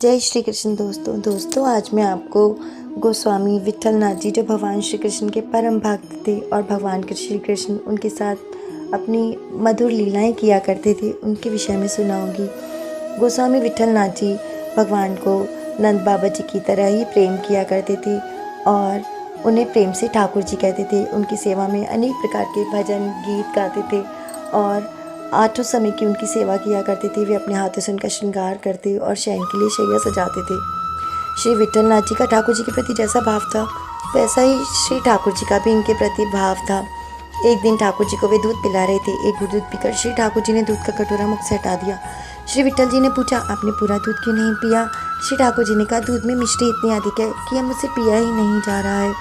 जय श्री कृष्ण दोस्तों आज मैं आपको गोस्वामी विट्ठल नाथ जी जो भगवान श्री कृष्ण के परम भक्त थे और भगवान श्री कृष्ण उनके साथ अपनी मधुर लीलाएं किया करते थे उनके विषय में सुनाऊंगी। गोस्वामी विट्ठल नाथ जी भगवान को नंद बाबा जी की तरह ही प्रेम किया करते थे और उन्हें प्रेम से ठाकुर जी कहते थे। उनकी सेवा में अनेक प्रकार के भजन गीत गाते थे और आठों समय की उनकी सेवा किया करते थे। वे अपने हाथों से उनका श्रृंगार करते और शयन के लिए शैया सजाते थे। श्री विट्ठल नाथ जी का ठाकुर जी के प्रति जैसा भाव था वैसा ही श्री ठाकुर जी का भी इनके प्रति भाव था। एक दिन ठाकुर जी को वे दूध पिला रहे थे। एक घूंट दूध पीकर श्री ठाकुर जी ने दूध का कटोरा मुख से हटा दिया। श्री विट्ठल जी ने पूछा, आपने पूरा दूध क्यों नहीं पिया? श्री ठाकुर जी ने कहा, दूध में मिष्टी इतनी अधिक है कि अब मुझसे पिया ही नहीं जा रहा है।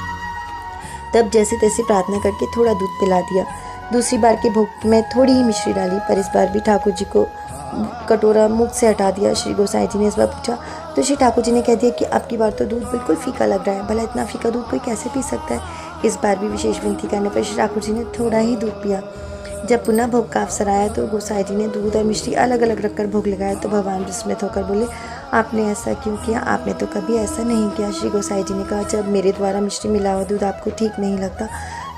तब जैसे तैसे प्रार्थना करके थोड़ा दूध पिला दिया। दूसरी बार के भोग में थोड़ी ही मिश्री डाली, पर इस बार भी ठाकुर जी को कटोरा मुख से हटा दिया। श्री गोसाई जी ने इस बार पूछा तो श्री ठाकुर जी ने कह दिया कि अब की बार तो दूध बिल्कुल फीका लग रहा है, भला इतना फीका दूध कोई कैसे पी सकता है। इस बार भी विशेष विनती करने पर श्री ठाकुर जी ने थोड़ा ही दूध पिया। जब पुनः भोग का अवसर आया तो गोसाई जी ने दूध और मिश्री अलग अलग रखकर भोग लगाया तो भगवान विस्मित होकर बोले, आपने ऐसा क्यों किया? आपने तो कभी ऐसा नहीं किया। श्री गोसाई जी ने कहा, जब मेरे द्वारा मिश्री मिला हुआ दूध आपको ठीक नहीं लगता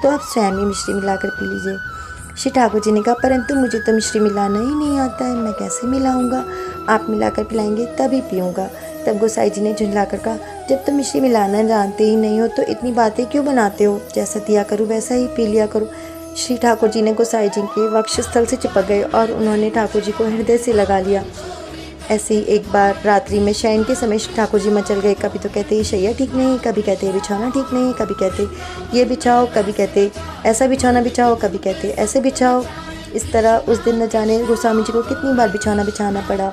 तो आप स्वयं ही मिश्री मिलाकर पी लीजिए। श्री ठाकुर जी ने कहा, परंतु मुझे तो मिश्री मिलाना ही नहीं आता है, मैं कैसे मिलाऊंगा? आप मिलाकर पिलाएंगे तभी पीऊँगा। तब गोसाई जी ने झुंझलाकर कहा, जब तुम मिश्री मिलाना जानते ही नहीं हो तो इतनी बातें क्यों बनाते हो? जैसा दिया करूँ वैसा ही पी लिया करो। श्री ठाकुर जी ने गोसाई जी के वक्षस्थल से चिपक गए और उन्होंने ठाकुर जी को हृदय से लगा लिया। ऐसे ही एक बार रात्रि में शयन के समय ठाकुर जी मचल गए। कभी तो कहते ये शैया ठीक नहीं, कभी कहते ये बिछौना ठीक नहीं, कभी कहते ये बिछाओ, कभी कहते ऐसा बिछौना बिछाओ, कभी कहते ऐसे बिछाओ। इस तरह उस दिन न जाने गोस्वामी जी को कितनी बार बिछौना बिछाना पड़ा।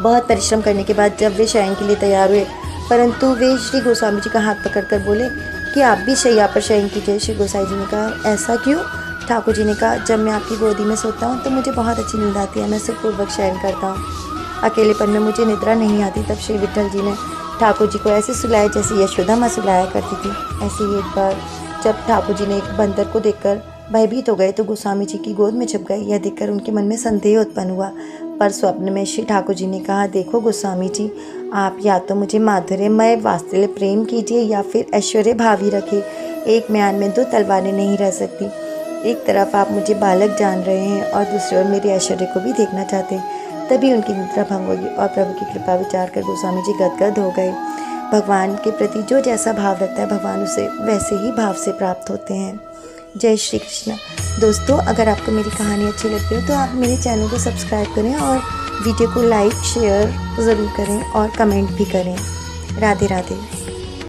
बहुत परिश्रम करने के बाद जब वे शयन के लिए तैयार हुए, परंतु वे श्री गोस्वामी जी का हाथ पकड़कर बोले कि आप भी शैया पर शयन कीजिए। श्री गोसाई जी ने कहा, ऐसा क्यों? ठाकुर जी ने कहा, जब मैं आपकी गोदी में सोता हूँ तो मुझे बहुत अच्छी नींद आती है, मैं सुखपूर्वक शयन करता हूँ। अकेलेपन में मुझे निद्रा नहीं आती। तब श्री विट्ठल जी ने ठाकुर जी को ऐसे सुलाया जैसे यशोदा माँ सुलाया करती थी। ऐसे ही एक बार जब ठाकुर जी ने एक बंदर को देखकर भयभीत हो गए तो गोस्वामी जी की गोद में छुप गए। यह देखकर उनके मन में संदेह उत्पन्न हुआ। पर स्वप्न में श्री ठाकुर जी ने कहा, देखो गोस्वामी जी, आप या तो मुझे माधुर्यमय वात्सल्य प्रेम कीजिए या फिर ऐश्वर्य भावी रखें। एक म्यान में दो तलवारें नहीं रह सकती। एक तरफ आप मुझे बालक जान रहे हैं और दूसरी ओर मेरे ऐश्वर्य को भी देखना चाहते हैं। तभी उनकी निद्रा भंग होगी और प्रभु की कृपा विचार कर गोस्वामी जी गदगद हो गए। भगवान के प्रति जो जैसा भाव रखता है भगवान उसे वैसे ही भाव से प्राप्त होते हैं। जय श्री कृष्ण दोस्तों, अगर आपको मेरी कहानी अच्छी लगती हो तो आप मेरे चैनल को सब्सक्राइब करें और वीडियो को लाइक शेयर ज़रूर करें और कमेंट भी करें। राधे राधे।